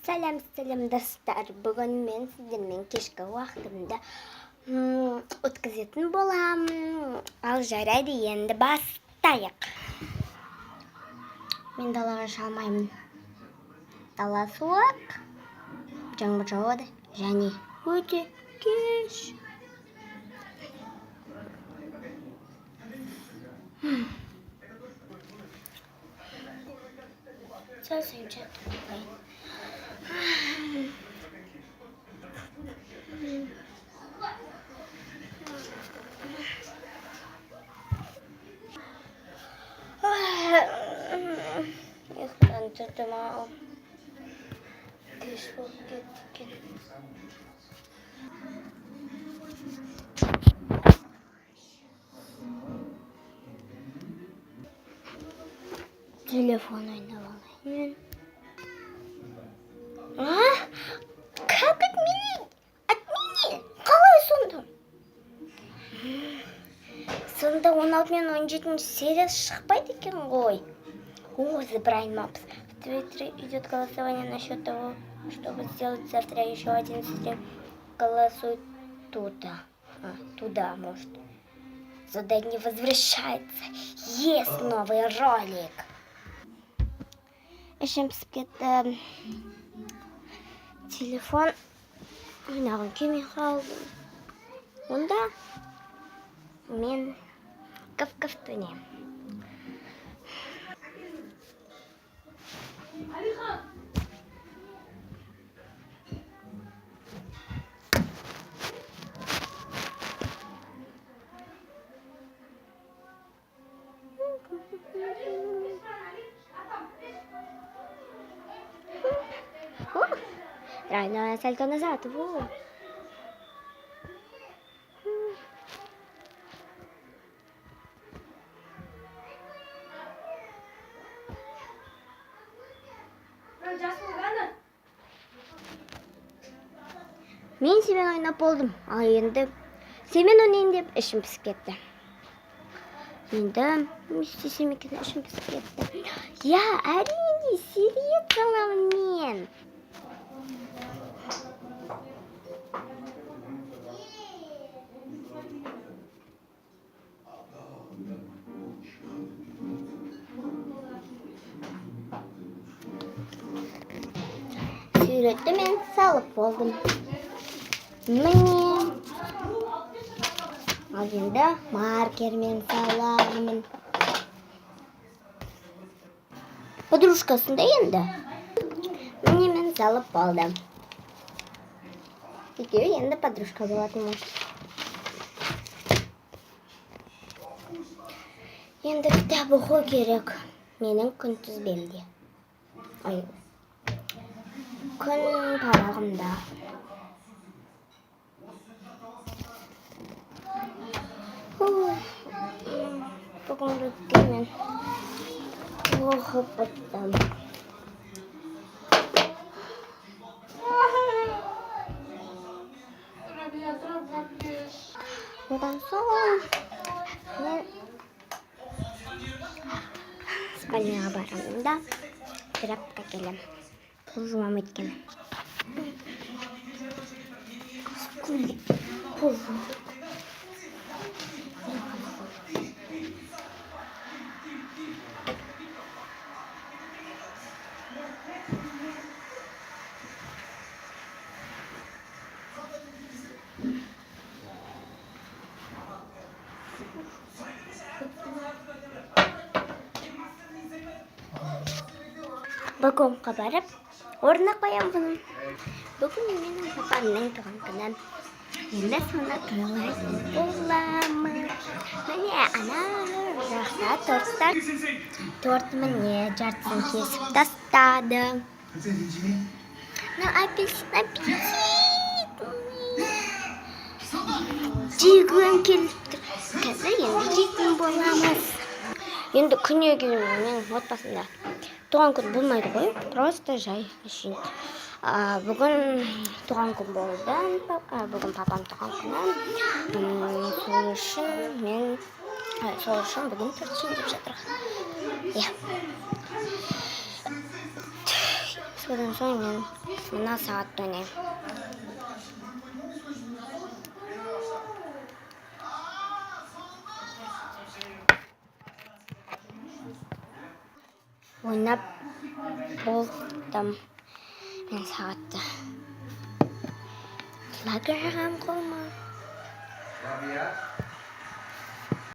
Сәлем достар. Бүгін мен сіздермен кешкі уақытымда өткізетін боламын. Ал жарайды, енді бастайық. Мен далаға шыға алмаймын. Дала суық, жаңбыр жауады және өте кеш. Сөзім жатыр. Ұйықтан тұрдым ау. Кеш болып кеткен. Телефон ойнап алайын. Как отменить? Отмени! Қалай сонда? Сонда 16 мен 17 сериясы шықпайды екен ғой. The Maps. В Твиттере идет голосование насчет того, чтобы сделать завтра еще один стрим. Голосуй туда. Туда, может. Задание возвращается. Есть новый ролик. Ішім пісіп кетті. Телефон ойнағым келмей қалды. Онда мен каф-каф төнем. Реально, сальто назад. Мен семен ойнап болдым. Ал енді семен ойнайын деп ішім пісіп кетті. Енді істесем екен, ішім пісіп кетті. Я, әрине, сериет қаламын мен. Суретті мен салып болдым. Міне. Ал енді маркермен саламын. Подружкасында енді. Міне мен салып болдым. Екеуі енді подружка болатын. Енді кітап оқу керек. Менің күнтізбемде. Күн парағымда. Бүгінгі мен оқып біттім. Одан соң мен спальняға барамын да трапқа келем. Пол жуам еткен. Пол жуам. Балконға барып, орнына қоям бұны. Бүгін менің папамның туған күні. Енді соны тойлайтын боламын. Міне, ана жақта торттар. Торт міне жартысын кесіп тастады. Апельсин. Жегім келіп тұр. Қазір енді жейтін боламыз. Енді күнге менің отбасында туған күн болмайды ғой, просто жай үшін. Бүгін туған күн болды. Бүгін папам туған күні. Сол үшін бүгін торт жейін деп жатыр. содан соң мен мына сағатты ойнаймын. Ойнап болдым мен сағатты. Құлағым қолма.